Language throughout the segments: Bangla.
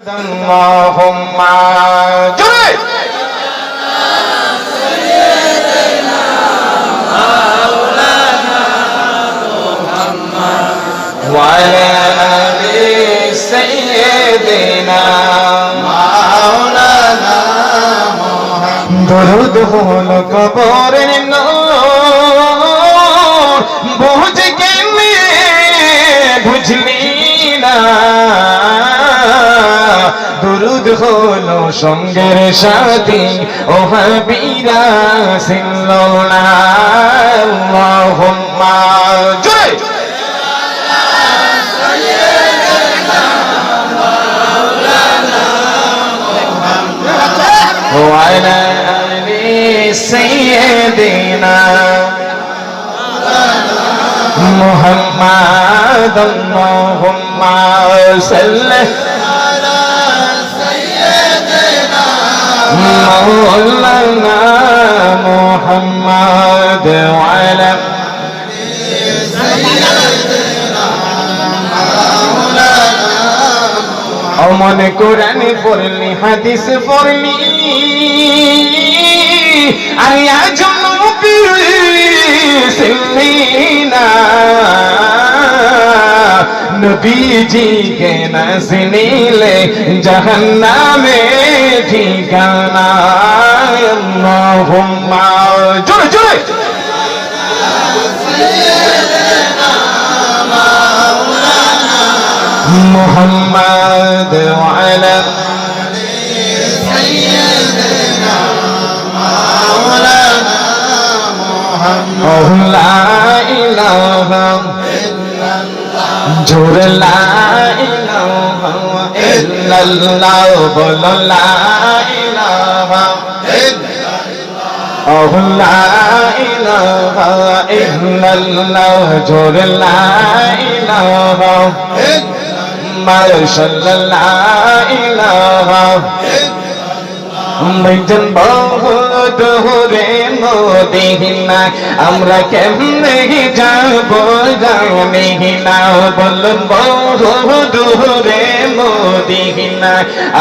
আল্লাহুম্মা জয় সাইয়্যিদিনা মাওলানা মুহাম্মদ ওয়া আলা আলি সাইয়্যিদিনা মাওলানা মুহাম্মদ দরুদ হলো কবরের নূর বুঝ কেমনে বুঝলি না দরুদ হলো সঙ্গের সাথী ও হাবিরা সিল্লাল্লাহ আল্লাহুম্মা জয় সাইয়্যিদিনা মাওলানা মুহাম্মদ ওয়া আলা আলি সাইয়্যিদিনা মুহাম্মাদ আল্লাহুম্মা সাল্লি আলা সাইয়্যিদিনা مولانا محمد وعلى সাইয়্যিদিনা মাওলানা অমন কোরআন পড়লি হাদিস পড়লি আয়া জনবি সিল্লিনা নবীজি কে না চিনিলে জাহান্নামে ঠিকানা আল্লাহুম্মা জোরে জোরে محمد وعلى সাইয়্যিদিনা মাওলানা মুহাম্মদ لا إله جور لا إله إلا الله بول لا إله لا إله إلا الله جور لا إله মাশাআল্লাহ লা ইলাহা মইজন বহুত দূরে মদিনা আমরা কেমনে যাব জানি না বলুন বহুত দূরে মদিনা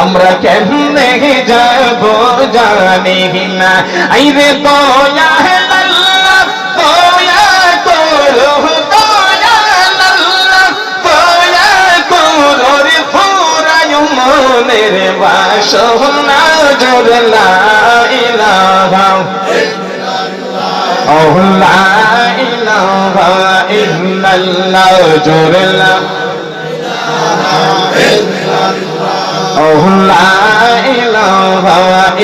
আমরা কেমনে যাব জানি না আইরে দয়া আল্লাহ দয়া করো মনের বাসনা জোর লা ইলাহা ও লা ইলাহা ইল্লাল্লাহ জোর লা ও লা ইলাহা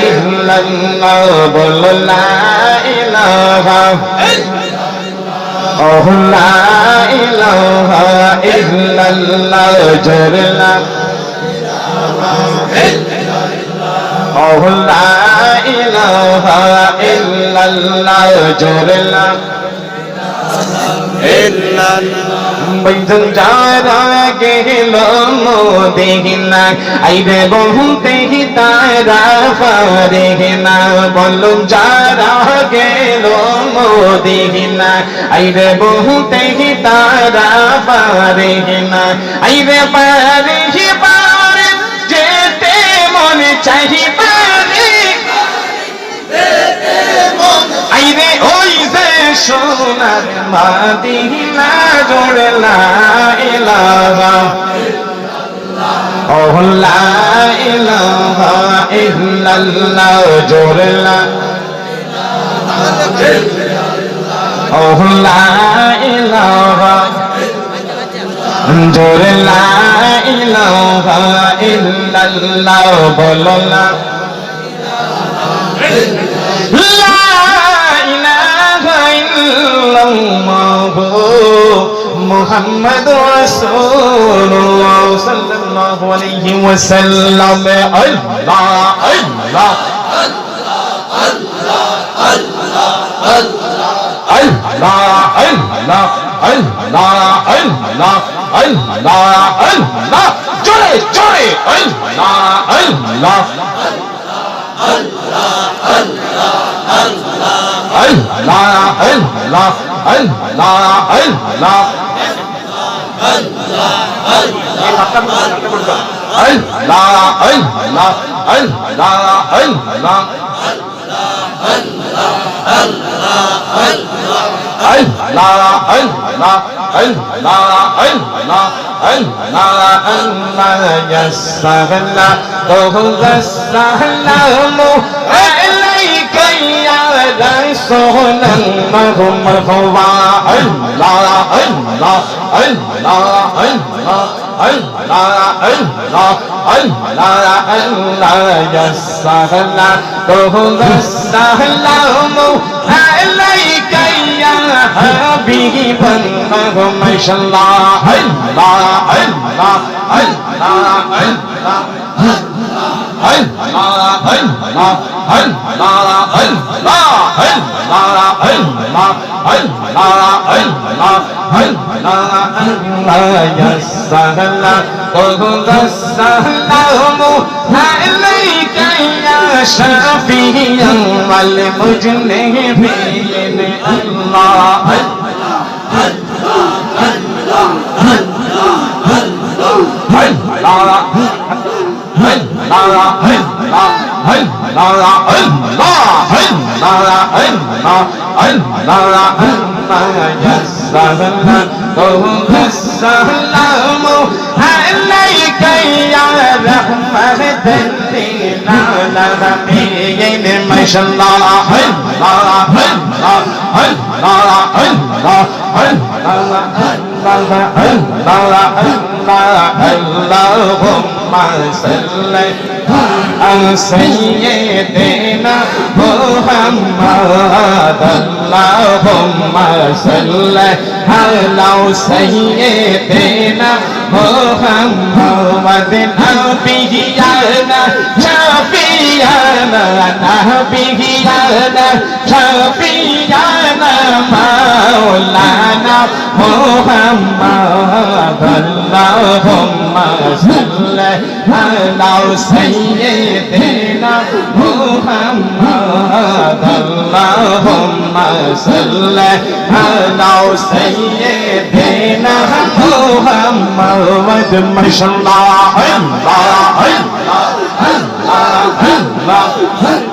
ইল্লাল্লাহ বল লা ইলাহা ও লা ইলাহা ইল্লাল্লাহ জোর লা Oh la ilaha illallah jorla illallah baijan jara gelo modina aire bohunte hi tara farehna bolun jara gelo modina aire bohunte hi tara farehna aire pare hi pare jete mon chahi আইরে ওই যে সোনার মদিনা জোড়ে লা ইলাহা ও লা ইলাহা ইল্লাল্লাহ জোড়ে লা ও লা ইলাহা জোড়ে লা ইলাহা ইল্লাল্লাহ বলো না محمد رسول الله صلى الله عليه وسلم الله الله الله জোরে জোরে আল্লাহ আল্লাহ আল্লাহ আল্লাহ আল্লাহ رسول الله مرحبا الله الله الله الله الله الله الله يسرنا طول السلام عليك يا حبيب الله ما شاء الله الله الله عليك يا شفيع المذنبين الله السلام عليك يا رحمة للعالمين ما شاء الله اللهم صل على سيدنا محمد اللهم صل على سيدنا محمد نبينا شفيعنا نبينا شفيعنا مولانا محمد اللهم صل على سيدنا محمد اللهم صل على سيدنا محمد ما شاء الله الله الله الله